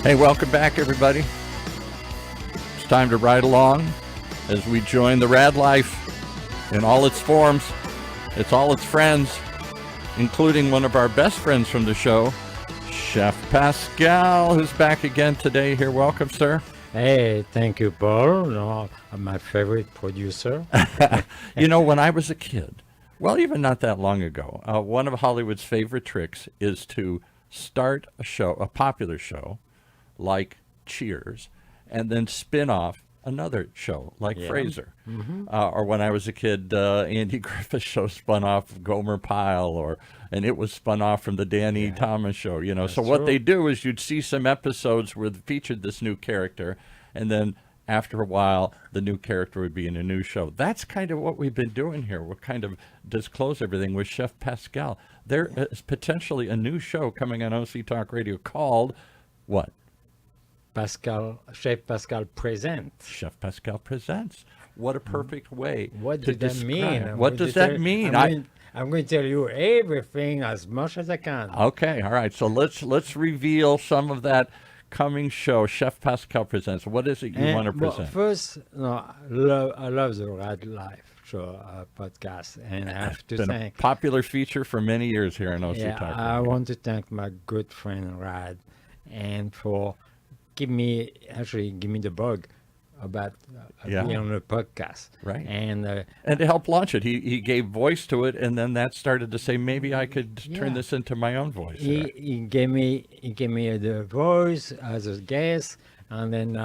Hey, welcome back, everybody. It's time to ride along as we join the Raad life in all its forms. It's all its friends, including one of our best friends from the show, Chef Pascal, who's back again today. Here, welcome, sir. Hey, thank you, Paul. No, my favorite producer. You know, when I was a kid, well, even not that long ago, one of Hollywood's favorite tricks is to start a show, a popular show, like Cheers, and then spin off another show like Frasier. Or when I was a kid, Andy Griffith's show spun off Gomer Pyle, and it was spun off from the Danny Thomas show. You know, so what they do is you'd see some episodes where they featured this new character, and then after a while, the new character would be in a new show. That's kind of what we've been doing here. We'll kind of disclose everything with Chef Pascal. There is potentially a new show coming on OC Talk Radio called what? Chef Pascal Presents. Chef Pascal Presents. What a perfect way What to does that mean? describe. What does that mean? I'm going to tell you everything as much as I can. Okay, all right. So let's reveal some of that coming show. Chef Pascal Presents. What is it you want to present? Well, first, I love the Raad Life show podcast, and I have to Been thank a popular feature for many years here in OC Talk I Radio. want to thank my good friend Raad, and for give me the bug about being on the podcast. Right. And to help launch it, he gave voice to it, and then that started to say maybe I could turn this into my own voice. he gave me the voice as a guest, and then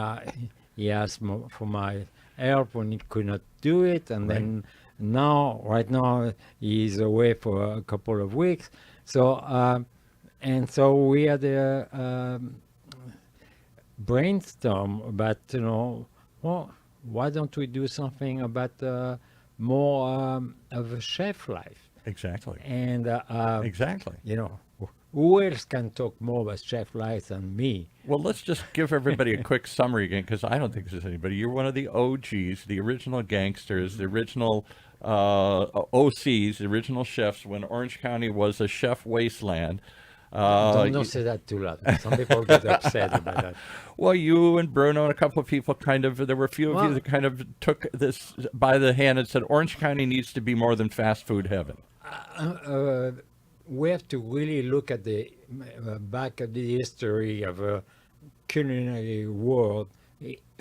he asked for my help when he could not do it, and then right now he's away for a couple of weeks. So so we had a brainstorm about, well, why don't we do something about more of a chef life? Exactly. And Exactly. who else can talk more about chef life than me? Well, let's just give everybody a quick summary again, because I don't think there's anybody. You're one of the OGs, the original gangsters, the original OCs, the original chefs when Orange County was a chef wasteland. Don't say that too loud. Some people get upset about that. Well, you and Bruno and a couple of people there were a few of you that kind of took this by the hand and said Orange County needs to be more than fast food heaven. We have to really look at the back of the history of a culinary world.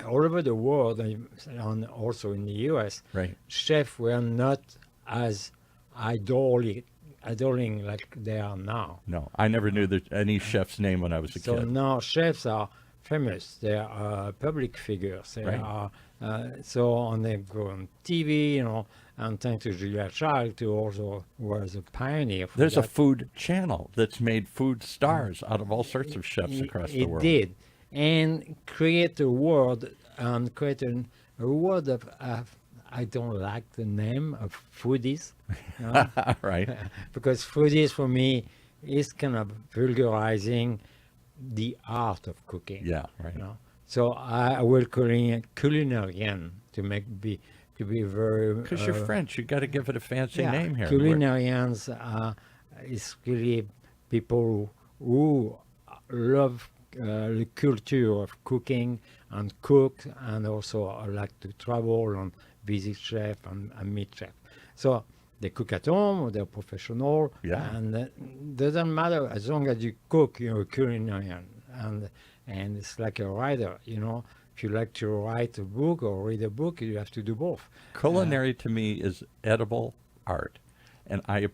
All over the world, and also in the U.S., chefs were not as idoling like they are now. No, I never knew any chef's name when I was a kid. So now chefs are famous. They are public figures. They are and they go on TV, and thanks to Julia Child, who also was a pioneer. There's a food channel that's made food stars out of all sorts of chefs across the world. It did, and create a world, a world of I don't like the name of foodies. Right. Because foodies for me is kind of vulgarizing the art of cooking. Yeah, right. So I will call it culinarian to be very. Because you're French, you got to give it a fancy name here. Culinarians is really people who love the culture of cooking and cook, and also like to travel and visit chef and meet chef. So they cook at home, or they're professional, and it doesn't matter as long as you cook, you're a culinarian. And it's like a writer, if you like to write a book or read a book, you have to do both. Culinary to me is edible art, and I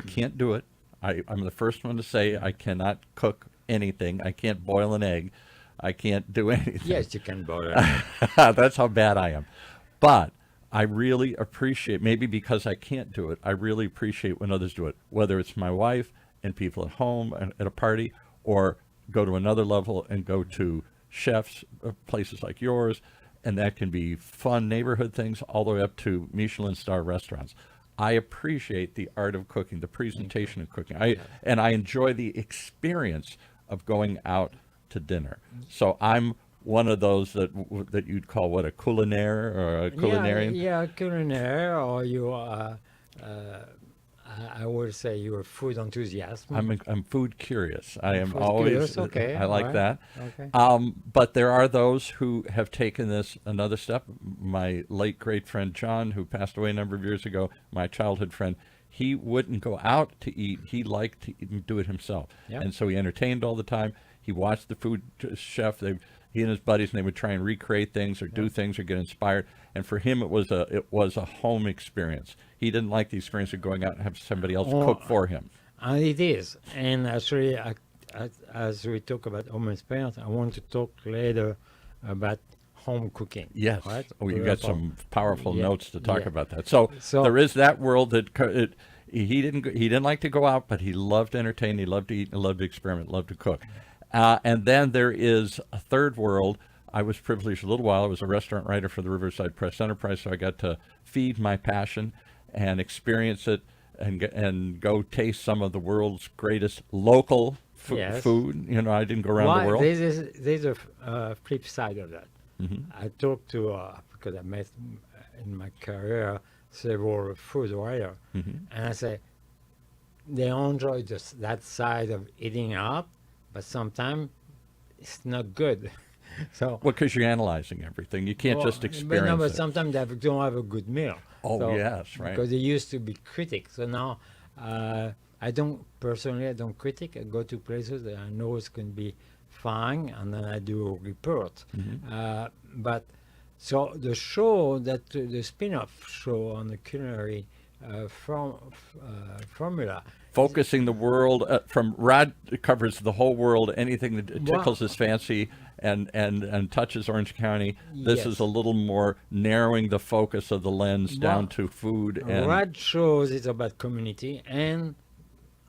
can't do it. I'm the first one to say I cannot cook anything. I can't boil an egg. I can't do anything. Yes, you can boil it. That's how bad I am. But I really appreciate, maybe because I can't do it, I really appreciate when others do it, whether it's my wife and people at home and at a party, or go to another level and go to chefs, places like yours, and that can be fun neighborhood things all the way up to Michelin star restaurants. I appreciate the art of cooking, the presentation of cooking. And I enjoy the experience of going out to dinner. So I'm one of those that you'd call a culinaire or a culinarian? Yeah, culinaire, or you I will say you're a food enthusiast. I'm food curious. I am Food always. curious, okay, I all like right, that. okay. But there are those who have taken this another step. My late great friend John, who passed away a number of years ago, my childhood friend, he wouldn't go out to eat. He liked to do it himself, Yeah. and so he entertained all the time. He watched the food chef. He and his buddies, and they would try and recreate things or do things or get inspired. And for him, it was a home experience. He didn't like the experience of going out and have somebody else Oh, cook for him. and it is. And actually, as we talk about home experience, I want to talk later about home cooking. Yes. Right? Oh, you got some powerful Yeah, notes to talk yeah. about that. So, So- there is that world that he didn't like to go out, but he loved to entertain. He loved to eat. He loved to experiment. Loved to cook. And then there is a third world. I was privileged a little while. I was a restaurant writer for the Riverside Press Enterprise, so I got to feed my passion and experience it and go taste some of the world's greatest local Yes. food. I didn't go around Why, the world. there's a flip side of that. Mm-hmm. I talked to, because I met in my career several food writers, Mm-hmm. and I say they enjoy that side of eating out, but sometimes it's not good. So, Well, because you're analyzing everything. You can't well, just experience but no, but it. sometimes they don't have a good meal. Oh, So, yes, right. Because they used to be critics. So now, I don't critic. I go to places that I know it's going to be fine, and then I do a report. Mm-hmm. But so the show the spin-off show on the culinary formula. Focusing the world from Raad covers the whole world. Anything that tickles his fancy and touches Orange County. This Yes. is a little more narrowing the focus of the lens down to food and Raad shows it's about community, and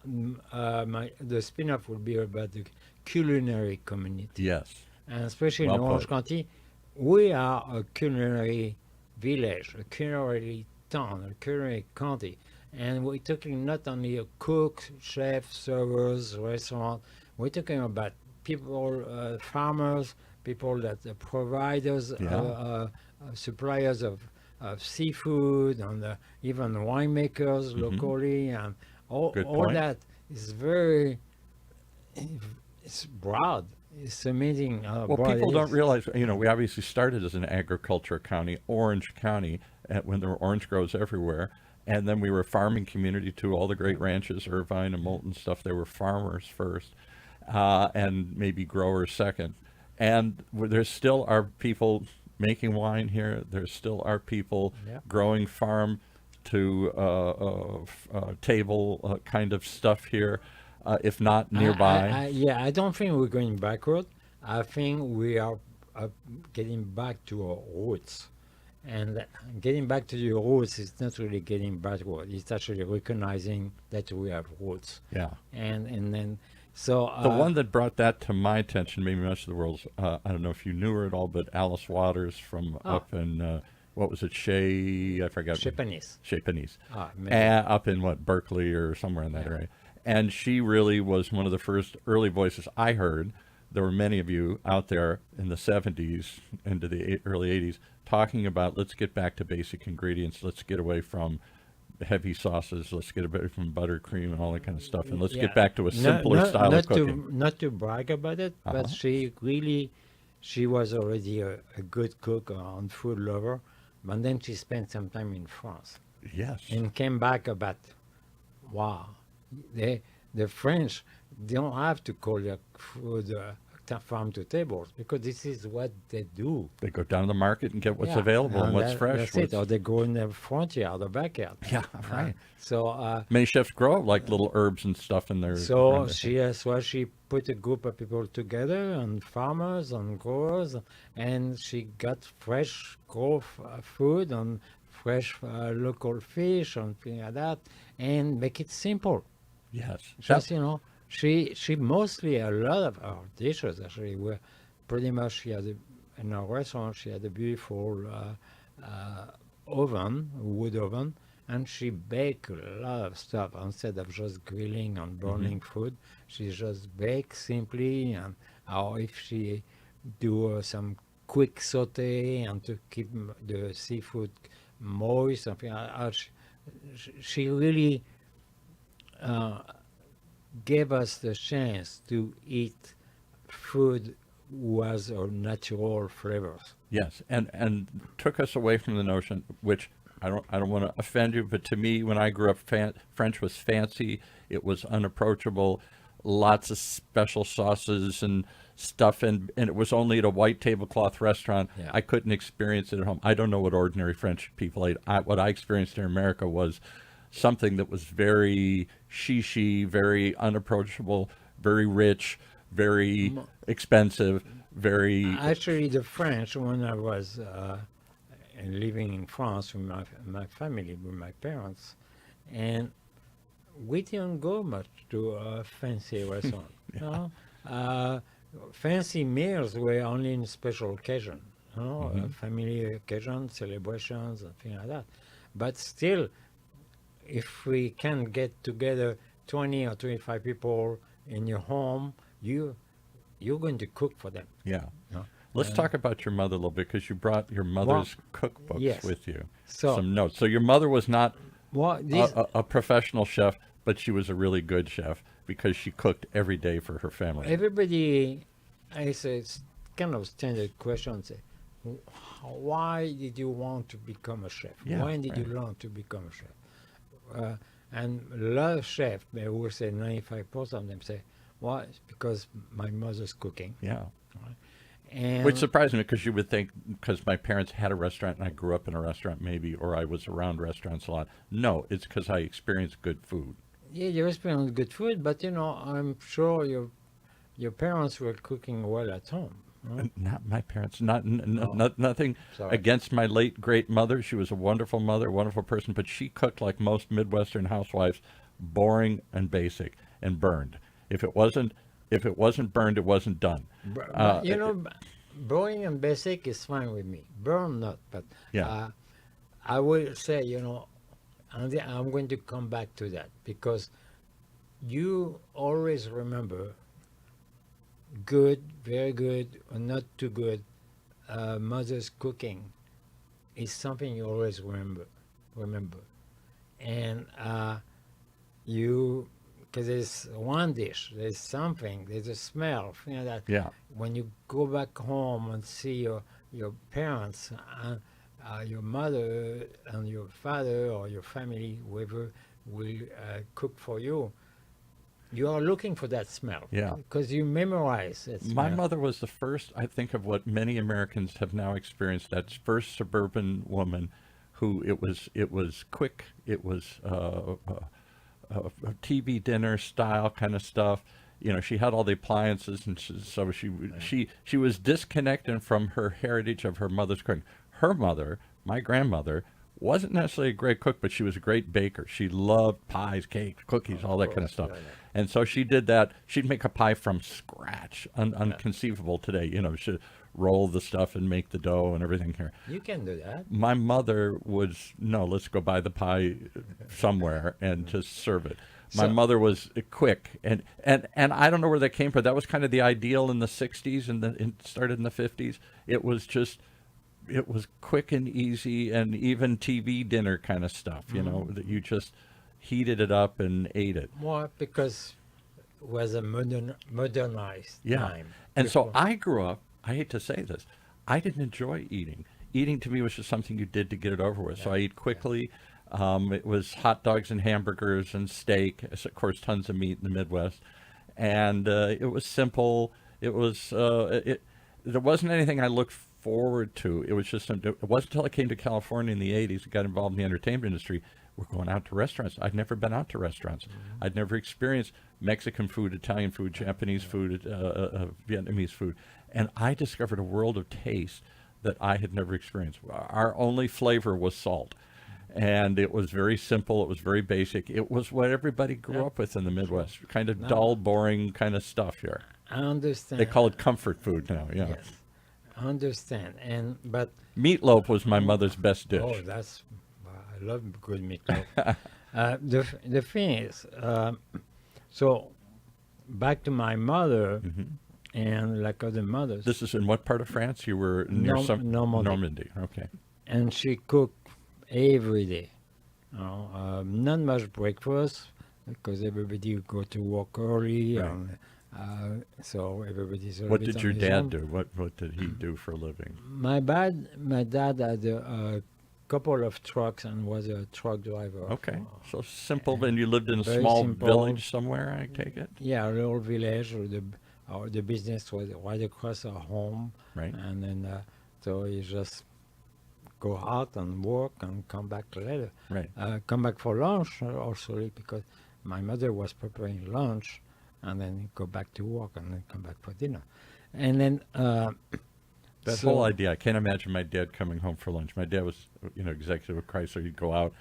the spin-off will be about the culinary community. yes. And especially Well in Orange put. County, we are a culinary village, a culinary town, a culinary county. And we're talking not only a cook, chef, servers, restaurant, we're talking about people, farmers, people that providers, Yeah. suppliers of seafood, and even winemakers locally, and all, Good all point. that is very, it's broad. It's amazing. Well, broad people it don't is. realize, we obviously started as an agriculture county, Orange County, when there were orange groves everywhere. And then we were a farming community too. All the great ranches, Irvine and Moulton stuff, they were farmers first, and maybe growers second. And there still are people making wine here. There still are people Yeah. growing farm to table kind of stuff here, if not nearby. Yeah, I don't think we're going backward. I think we are getting back to our roots. And getting back to the roots is not really getting backward. It's actually recognizing that we have roots. Yeah. And then, so. The one that brought that to my attention, maybe much of the world's, I don't know if you knew her at all, but Alice Waters from up in, what was it, I forgot. Japanese. Chez Panisse. Maybe. Up in, Berkeley or somewhere in that area. And she really was one of the first early voices I heard. There were many of you out there in the 70s into the early 80s talking about, let's get back to basic ingredients. Let's get away from heavy sauces. Let's get away from buttercream and all that kind of stuff. And let's Yeah. get back to a simpler style of cooking. Not to brag about it, but she was already a good cook and food lover. But then she spent some time in France Yes. and came back about, wow, the French don't have to call their food farm to tables, because this is what they do. They go down to the market and get what's Yeah, available and what's fresh. That's it. Or they go in the front yard, the backyard. Yeah, right. So Many chefs grow like little herbs and stuff in their. So around their- she put a group of people together, and farmers and growers, and she got fresh food and fresh local fish and things like that, and make it simple. Yes. Just she mostly, a lot of our dishes actually were pretty much, in our restaurant she had a beautiful wood oven, and she baked a lot of stuff instead of just grilling and burning food. She just baked simply, or if she do some quick saute and to keep the seafood moist, something. She really uh, gave us the chance to eat food was our natural flavors. Yes, and took us away from the notion, which I don't want to offend you, but to me, when I grew up, French was fancy. It was unapproachable, lots of special sauces and stuff, and it was only at a white tablecloth restaurant. Yeah. I couldn't experience it at home. I don't know what ordinary French people ate. What I experienced in America was something that was very shishi, very unapproachable, very rich, very expensive, very Actually, the French, when I was living in France with my family, with my parents, and we didn't go much to a fancy restaurant. You know? Fancy meals were only in special occasion, you know, family occasions, celebrations, and things like that. But still, if we can get together 20 or 25 people in your home, you're going to cook for them. yeah. No? Let's talk about your mother a little bit because you brought your mother's cookbooks yes. with you. So- some notes. So your mother was not Well, this, a professional chef, but she was a really good chef because she cooked every day for her family. everybody, I say, it's kind of standard question. Say, why did you want to become a chef? Yeah, When did you right. learn to become a chef? And a lot of chefs, they will say 95% of them say, well, it's because my mother's cooking. Yeah. And Which surprised me because you would think because my parents had a restaurant and I grew up in a restaurant maybe, or I was around restaurants a lot. No, it's because I experienced good food. yeah, you experience good food, but you know, I'm sure your parents were cooking well at home. No? Not my parents. Nothing Sorry. against my late great mother. She was a wonderful mother, wonderful person, but she cooked like most Midwestern housewives, boring and basic and burned. If it wasn't burned, it wasn't done. But, you know, boring and basic is fine with me. Burn not, but Yeah. I will say, you know, and I'm going to come back to that because you always remember good, very good, or not too good. Mother's cooking is something you always remember, and you. Because there's one dish, there's something, there's a smell, you know, that Yeah. when you go back home and see your parents, your mother and your father or your family, whoever will cook for you, you are looking for that smell. Yeah. Because you memorize it. My mother was the first, I think, of what many Americans have now experienced. That first suburban woman, who it was quick. It was a TV dinner style kind of stuff. You know, she had all the appliances, and so she was disconnected from her heritage of her mother's cooking. Her mother, my grandmother, wasn't necessarily a great cook, but she was a great baker. She loved pies, cakes, cookies, all that kind of stuff. Yeah, yeah. And so she did that. She'd make a pie from scratch, unconceivable today. You know, she'd roll the stuff and make the dough and everything here. You can do that. My mother was, no, let's go buy the pie somewhere and just serve it. My So- mother was quick, and I don't know where that came from. That was kind of the ideal in the 60s, and it started in the 50s. It was quick and easy, and even TV dinner kind of stuff, you know, that you just heated it up and ate it. More because it was a modernized Yeah. time. And so Before- I grew up, I hate to say this, I didn't enjoy eating. Eating to me was just something you did to get it over with. So I eat quickly. It was hot dogs and hamburgers and steak, of course, tons of meat in the Midwest. And it was simple. It was, there wasn't anything I looked forward to. It was just, it wasn't until I came to California in the 80s and got involved in the entertainment industry. We're going out to restaurants. I'd never been out to restaurants. I'd never experienced Mexican food, Italian food, Japanese food, Vietnamese food. And I discovered a world of taste that I had never experienced. Our only flavor was salt. And it was very simple. It was very basic. It was what everybody grew up with in the Midwest. Kind of dull, boring kind of stuff here. I understand. They call it comfort food now, yeah. Yes, I understand. But Meatloaf was my mother's best dish. oh, that's I love good meatloaf. The thing is, so back to my mother and like other mothers, This is in what part of France? You were near Normandy. Normandy. Okay. and she cooked every day. You know, not much breakfast. because everybody go to work early, Right. and so everybody's a little What bit did on your his dad own. do? What did he do for a living? My dad had a couple of trucks and was a truck driver. Okay, so simple. And And you lived in a very small simple. village somewhere, I take it? Yeah, a little village. The business was right across our home, Right, and then so you just go out and work and come back later. right. Come back for lunch also because my mother was preparing lunch, and then go back to work and then come back for dinner, and then That so whole idea, I can't imagine my dad coming home for lunch. My dad was, executive of Chrysler. He'd go out.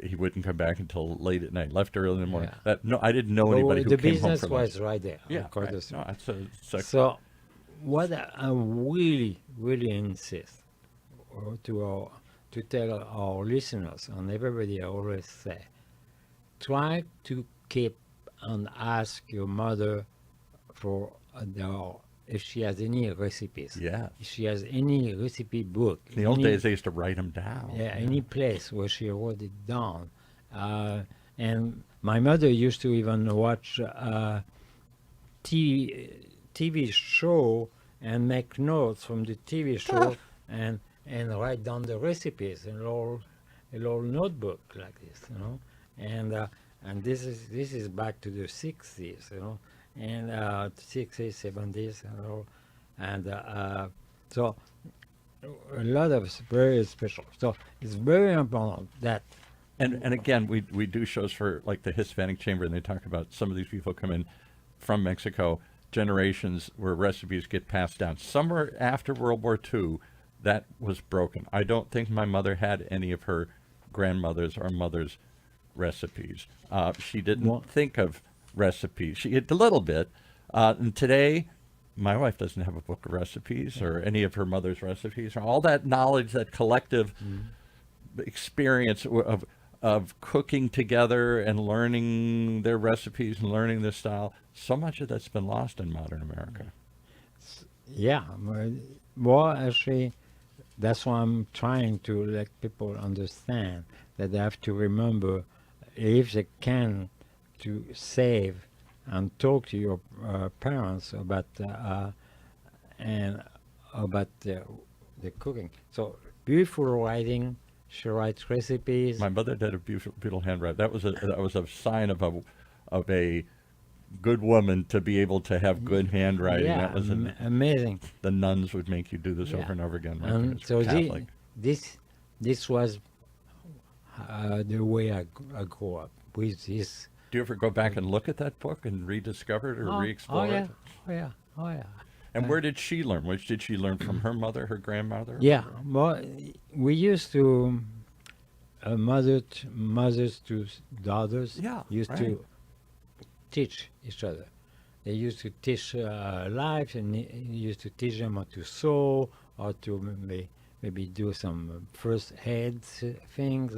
He wouldn't come back until late at night. Left early in the morning. Yeah. No, I didn't know but anybody who the came home business for lunch. was right there. Yeah, across right. the street. No, it's a So what I really, really insist to tell our listeners and everybody, I always say, try to keep and ask your mother for if she has any recipes. yeah. If she has any recipe book. In the old any- days, they used to write them down. yeah, any place where she wrote it down. And my mother used to even watch TV show and make notes from the TV show and write down the recipes in a little notebook like this. And this is back to the 60s, and 60s, 70s, and so a lot of very special. So it's very important that And again, we do shows for like the Hispanic Chamber, and they talk about some of these people come in from Mexico, generations where recipes get passed down. Somewhere after World War II, that was broken. I don't think my mother had any of her grandmother's or mother's recipes. She didn't Well- think of recipes. She did a little bit. And today, my wife doesn't have a book of recipes or any of her mother's recipes or all that knowledge, that collective experience of cooking together and learning their recipes and learning their style. So much of that's been lost in modern America. yeah, well, actually, that's why I'm trying to let people understand that they have to remember, if they can, to save and talk to your parents about and about the cooking. So beautiful writing. She writes recipes. My mother did a beautiful handwriting. That was a sign of a good woman to be able to have good handwriting. Yeah, That was amazing. the nuns would make you do this Yeah. over and over again. My And parents so were Catholic. this was the way I grew up with this. Do you ever go back and look at that book and rediscover it or re-explore yeah, it? oh yeah. And where did she learn? Which did she learn from her mother, her grandmother? Yeah, well, we used to mothers to daughters Yeah, used right. to teach each other. They used to teach life, and used to teach them how to sew, or to maybe do some first aid things,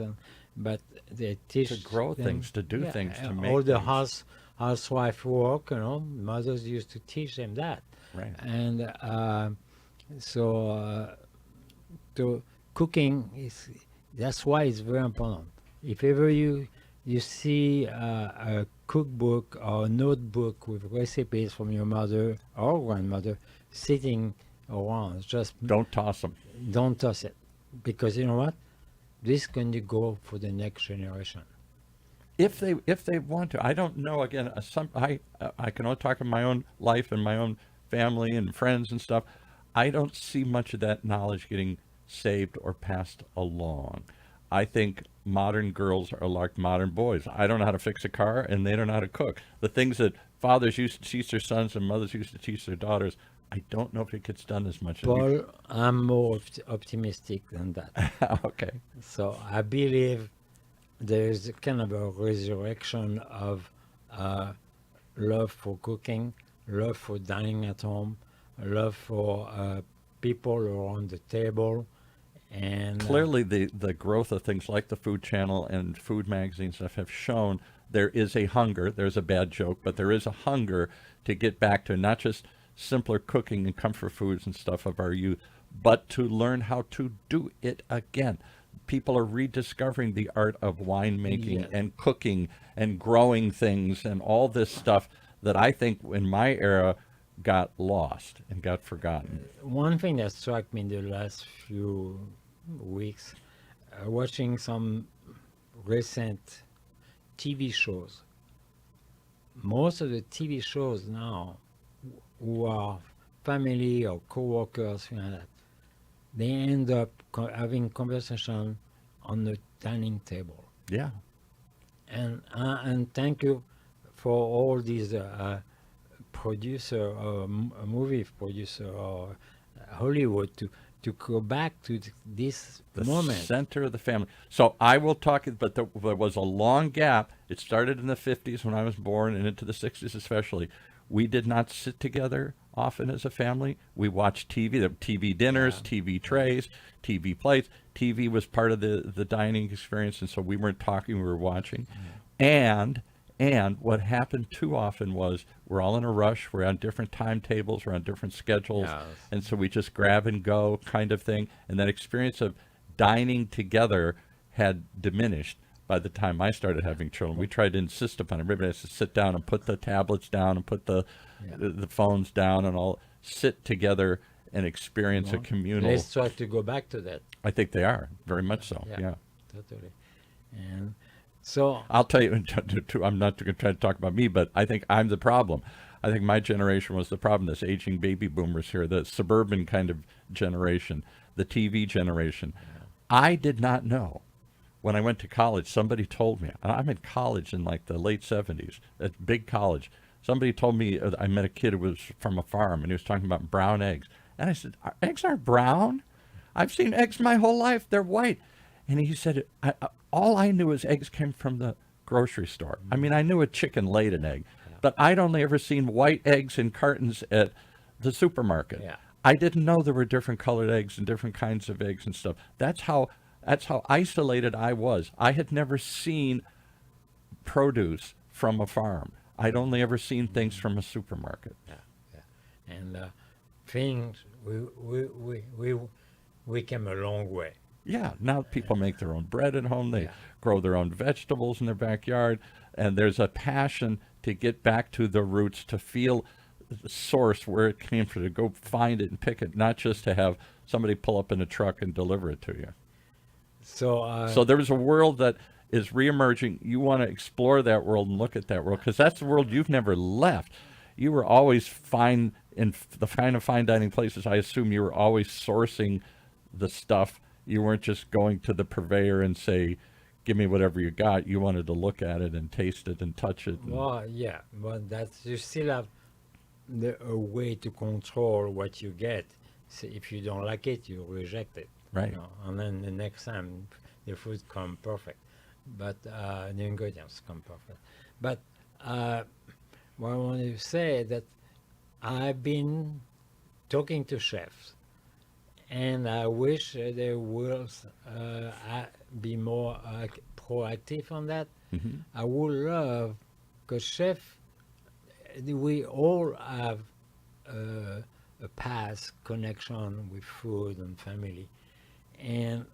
but they teach To grow them, things, to do things, to make all the things. housewife work. Mothers used to teach them that. Right. And so to cooking that's why it's very important. If ever you see a cookbook or a notebook with recipes from your mother or grandmother sitting around, just Don't toss them. don't toss it, because you know what, this can go for the next generation. If they want to. I don't know. Again, I can only talk in my own life and my own family and friends and stuff. I don't see much of that knowledge getting saved or passed along. I think modern girls are like modern boys. I don't know how to fix a car, and they don't know how to cook. The things that fathers used to teach their sons and mothers used to teach their daughters, I don't know if it gets done as much. Paul, I'm more optimistic than that. Okay. So I believe there's kind of a resurrection of love for cooking, love for dining at home, love for people around the table, and Clearly, the growth of things like the Food Channel and food magazines stuff have shown there is a hunger. There's a bad joke, but there is a hunger to get back to not just simpler cooking and comfort foods and stuff of our youth, but to learn how to do it again. people are rediscovering the art of winemaking Yes. and cooking and growing things and all this stuff that I think in my era got lost and got forgotten. One thing that struck me in the last few weeks, watching some recent TV shows, most of the TV shows now who are family or co-workers, like that, they end up having conversation on the dining table. Yeah. And thank you for all these producer or movie producer or Hollywood to go back to this The moment. center of the family. So I will talk, but there was a long gap. It started in the 50s when I was born and into the 60s especially. We did not sit together often as a family. We watched TV, the TV dinners, Yeah. TV trays, TV plates. TV was part of the dining experience, and so we weren't talking, we were watching. And what happened too often was we're all in a rush, we're on different timetables, we're on different schedules, Yes. and so we just grab and go kind of thing. And that experience of dining together had diminished by the time I started having children. We tried to insist upon it. Everybody has to sit down and put the tablets down and put the phones down and all sit together and experience a Well, communal. let's try to go back to that. I think they are very much so. Yeah. Totally. And so I'll tell you, I'm not going to try to talk about me, but I think I'm the problem. I think my generation was the problem. This aging baby boomers here, the suburban kind of generation, the TV generation. I did not know. When I went to college, somebody told me, and I'm in college in like the late 70s, a big college. Somebody told me, I met a kid who was from a farm, and he was talking about brown eggs. And I said, eggs aren't brown. I've seen eggs my whole life. They're white. And he said, all I knew is eggs came from the grocery store. I mean, I knew a chicken laid an egg, but I'd only ever seen white eggs in cartons at the supermarket. Yeah. I didn't know there were different colored eggs and different kinds of eggs and stuff. That's how isolated I was. I had never seen produce from a farm. I'd only ever seen things from a supermarket. and things we came a long way. Yeah, now people make their own bread at home. They Yeah. grow their own vegetables in their backyard. And there's a passion to get back to the roots, to feel the source where it came from, to go find it and pick it, not just to have somebody pull up in a truck and deliver it to you. So So there's a world that is reemerging. You want to explore that world and look at that world because that's the world you've never left. You were always fine in the kind of fine dining places. I assume you were always sourcing the stuff. You weren't just going to the purveyor and say, give me whatever you got. You wanted to look at it and taste it and touch it. And, well, yeah, but that's you still have a way to control what you get. So if you don't like it, you reject it. Right. And then the next time the food come perfect, but the ingredients come perfect. But what I want to say that I've been talking to chefs, and I wish they will be more proactive on that. Mhm. I would love, because chef, we all have a past connection with food and family, and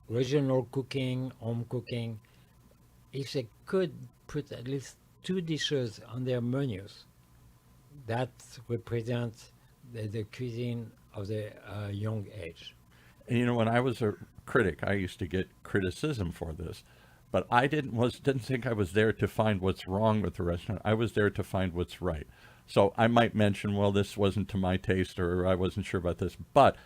regional cooking, home cooking. If they could put at least 2 dishes on their menus, that represents the cuisine of the young age. And, you know, when I was a critic, I used to get criticism for this, but I didn't think I was there to find what's wrong with the restaurant. I was there to find what's right. So I might mention, well, this wasn't to my taste, or I wasn't sure about this, but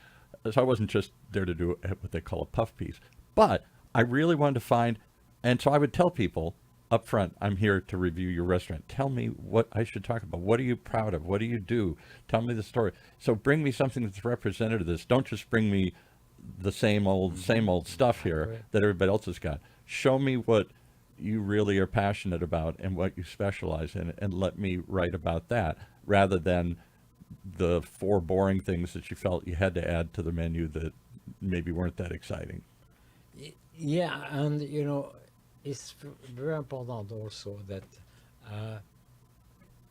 so I wasn't just there to do what they call a puff piece. But I really wanted to find, and so I would tell people up front, I'm here to review your restaurant. Tell me what I should talk about. What are you proud of? What do you do? Tell me the story. So bring me something that's representative of this. Don't just bring me the same old stuff here that everybody else has got. Show me what you really are passionate about and what you specialize in, and let me write about that rather than the 4 boring things that you felt you had to add to the menu that maybe weren't that exciting. Yeah, and it's very important also that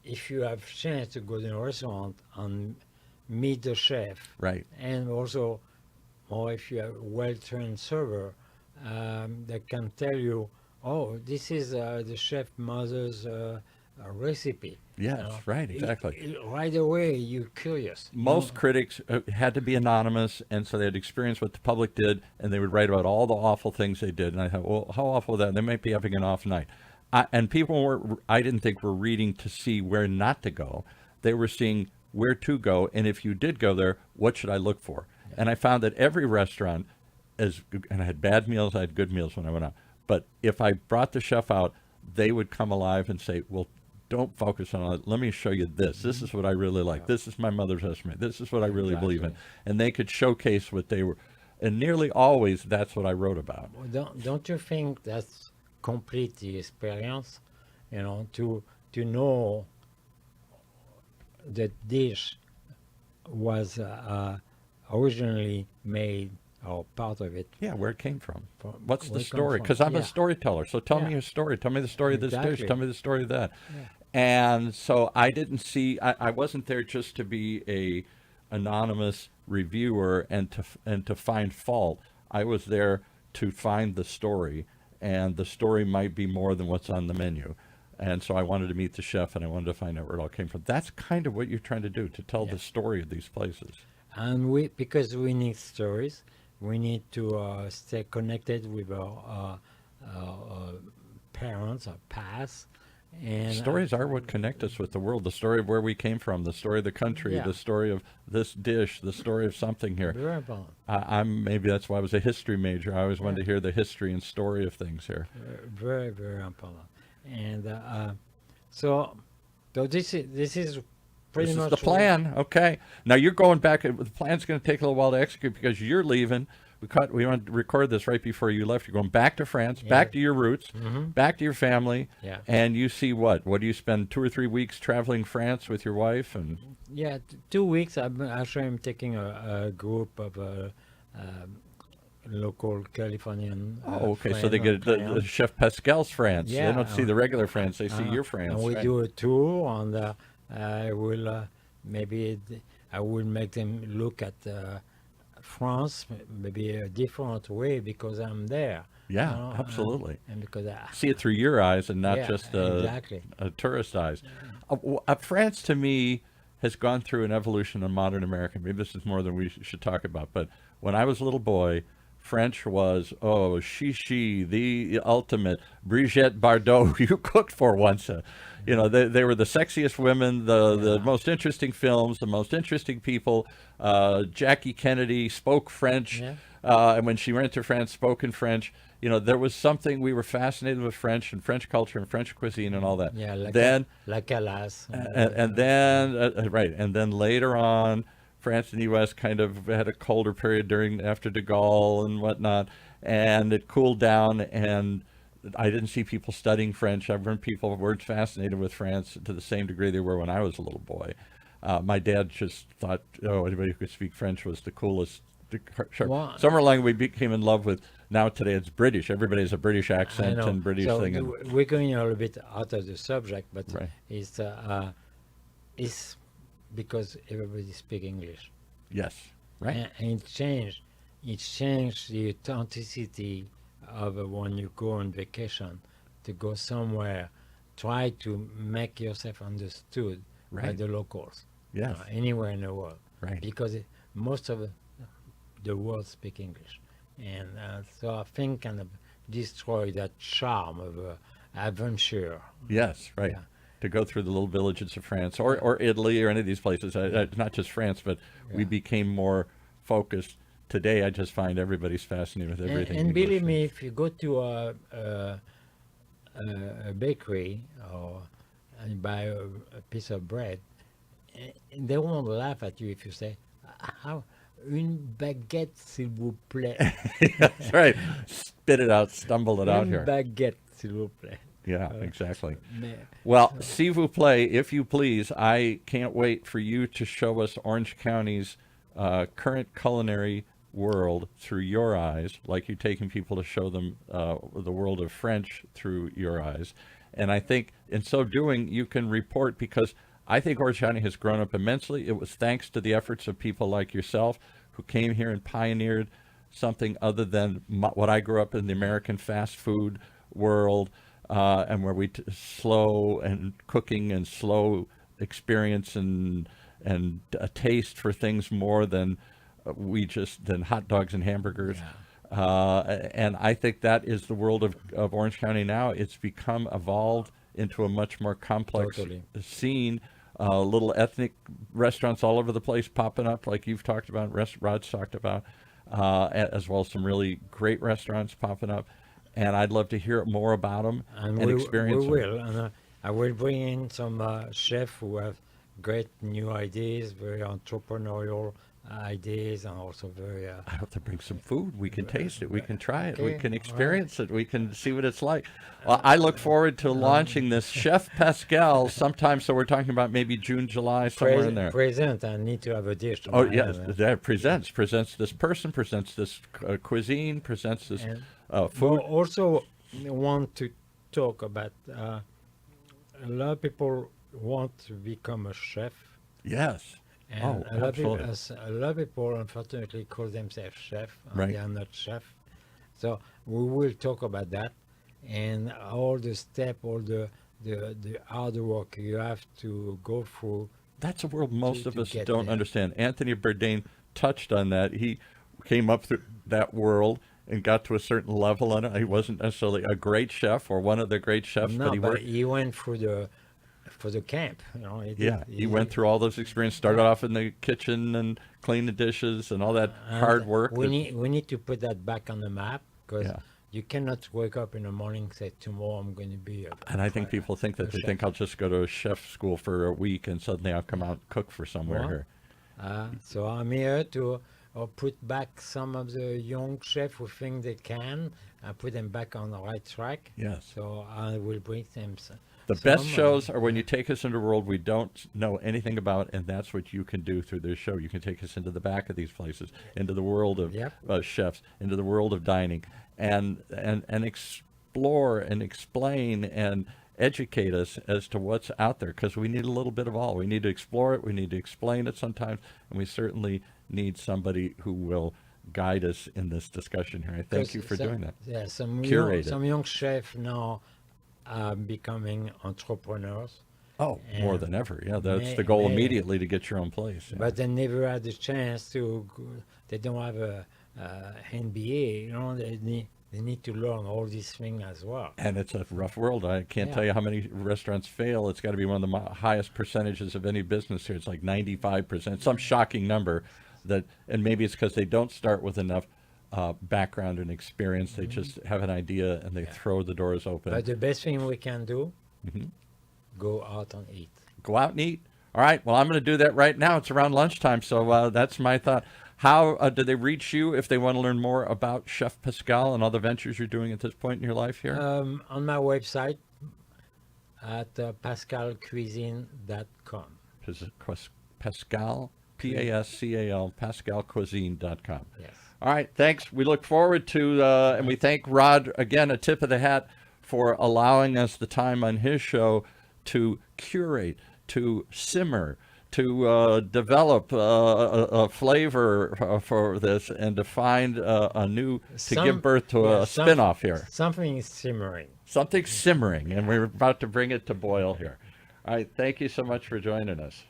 if you have chance to go to a restaurant and meet the chef, Right. and also or if you're a well-trained server, they can tell you, oh, this is the chef mother's recipe. Yes, right, exactly. Right away, you're curious. Most critics had to be anonymous, and so they had experienced what the public did, and they would write about all the awful things they did. And I thought, well, how awful was that? They might be having an off night. And people were, I didn't think, were reading to see where not to go. They were seeing where to go, and if you did go there, what should I look for? And I found that every restaurant, and I had bad meals, I had good meals when I went out. But if I brought the chef out, they would come alive and say, well, don't focus on it. Let me show you this. This is what I really like. This is my mother's recipe. This is what I really believe in. And they could showcase what they were. And nearly always, that's what I wrote about. Don't you think that's complete the experience? To know the dish was originally made, or part of it. Yeah, where it came from. From- What's where the it comes story? from. Because I'm a Yeah. storyteller. So tell me Yeah. a story. Tell me the story of this dish. Exactly. Tell me the story of that. Yeah. And so I didn't see. I wasn't there just to be a anonymous reviewer and to find fault. I was there to find the story, and the story might be more than what's on the menu. And so I wanted to meet the chef, and I wanted to find out where it all came from. That's kind of what you're trying to do, to tell the story of these places. And because we need stories, we need to stay connected with our parents, our past. And Stories are what connect us with the world. The story of where we came from, the story of the country, Yeah. the story of this dish, the story of something here. very important. Maybe that's why I was a history major. I always wanted to hear the history and story of things here. Very, very important. And so this is pretty This is much the plan. Okay. Now you're going back. The plan's going to take a little while to execute because you're leaving. We want to record this right before you left. You're going back to France, back to your roots, back to your family. Yeah. And you see what? What do you spend 2 or 3 weeks traveling France with your wife? And 2 weeks. I'm taking a group of local Californian. okay. So they friend get the client. Chef Pascal's France. They Yeah, don't see the regular France. They see your France. And we right? do a tour, and I will I will make them look at France maybe a different way because I'm there. Yeah, you know, absolutely. and because See it through your eyes and not Yeah, just exactly. a tourist eyes. France, to me, has gone through an evolution in modern America. Maybe this is more than we should talk about. But when I was a little boy, French was, chichi, the ultimate. Brigitte Bardot, you cooked for once. They were the sexiest women, the most interesting films, the most interesting people. Jackie Kennedy spoke French. Yeah. And when she went to France, spoke in French. There was something, we were fascinated with French and French culture and French cuisine and all that. Yeah, like Calas. And then, right, and then later on, France and the U.S. kind of had a colder period after de Gaulle and whatnot, and it cooled down, and I didn't see people studying French. I've heard people weren't fascinated with France to the same degree they were when I was a little boy. My dad just thought, anybody who could speak French was the coolest. Sure. Well, Summer language we became in love with. Now today it's British. Everybody has a British I accent know. and British So thing. And, we're going a little bit out of the subject, but Right. it's because everybody speaks English. yes, right. And it changed the authenticity of when you go on vacation, to go somewhere, try to make yourself understood by Right. the locals. Yes. Anywhere in the world. Right. Because most of the world speak English. And so I think kind of destroy that charm of adventure. Yes, right. Yeah. To go through the little villages of France or Italy or any of these places, not just France, but we Yeah. became more focused. Today, I just find everybody's fascinated with everything. And English. believe me, if you go to a bakery and buy a piece of bread, they won't laugh at you if you say, "How une baguette, s'il vous plaît." That's right. Spit it out, stumble it out Une here. baguette, s'il vous plaît. Yeah, exactly. Mais- Well, s'il vous plaît, if you please, I can't wait for you to show us Orange County's current culinary world through your eyes, like you're taking people to show them the world of French through your eyes. And I think in so doing, you can report, because I think Orange County has grown up immensely. It was thanks to the efforts of people like yourself who came here and pioneered something other than what I grew up in, the American fast food world, and where slow and cooking and slow experience and a taste for things more than than hot dogs and hamburgers. And I think that is the world of Orange County now. It's evolved into a much more complex scene. Little ethnic restaurants all over the place popping up, like you've talked about, Raad's talked about, as well as some really great restaurants popping up. And I'd love to hear more about them and experience them. We will. And I will bring in some chefs who have great new ideas, very entrepreneurial ideas, and also very... I hope to bring some food. We can taste it. We can try it. We can experience it. We can see what it's like. Well, I look forward to launching this Chef Pascal sometime. So we're talking about maybe June, July, somewhere in there. Present. I need to have a dish. Oh, yes. That presents this person, presents this cuisine, presents this food. We also want to talk about... a lot of people want to become a chef. Yes. And absolutely. A lot of people, unfortunately, call themselves chef, and Right. they are not chef. So we will talk about that and all the steps, all the hard work you have to go through. That's a world most of us get don't there. understand. Anthony Bourdain touched on that. He came up through that world and got to a certain level on it. He wasn't necessarily a great chef or one of the great chefs, No, but he worked. he went through the camp. You know, He went through all those experiences. Started off in the kitchen and cleaned the dishes and all that hard work. We need to put that back on the map, because Yeah. you cannot wake up in the morning and say, tomorrow I'm going to be a And I think people think that they chef. think I'll just go to a chef school for a week and suddenly I'll come out and cook for somewhere Well, here. So I'm here to put back some of the young chefs who think they can, and put them back on the right track. Yes. So I will bring them The best shows are when you take us into a world we don't know anything about, and that's what you can do through this show. You can take us into the back of these places, into the world of chefs, into the world of dining, and explore and explain and educate us as to what's out there, because we need a little bit of all. We need to explore it, we need to explain it sometimes, and we certainly need somebody who will guide us in this discussion here. I thank you for doing that. Yeah, some Curate it. young chefs now are becoming entrepreneurs. Oh, more And than ever. Yeah, that's the goal may- immediately, to get your own place. Yeah. But they never had the chance to. They don't have a MBA. You know, they need to learn all these things as well. And it's a rough world. I can't tell you how many restaurants fail. It's got to be one of the highest percentages of any business here. It's like 95%, some shocking number. And maybe it's because they don't start with enough background and experience. They just have an idea and they throw the doors open. But the best thing we can do, go out and eat. Go out and eat. All right. Well, I'm going to do that right now. It's around lunchtime, so that's my thought. How do they reach you if they want to learn more about Chef Pascal and other ventures you're doing at this point in your life here? On my website at pascalcuisine.com. Pascal, Pascal, pascalcuisine.com. Yes. All right, thanks. We look forward to, and we thank Raad, again, a tip of the hat for allowing us the time on his show to curate, to simmer, to develop a flavor for this, and to find give birth to a spin-off here. Something is simmering. Something simmering, and we're about to bring it to boil here. All right, thank you so much for joining us.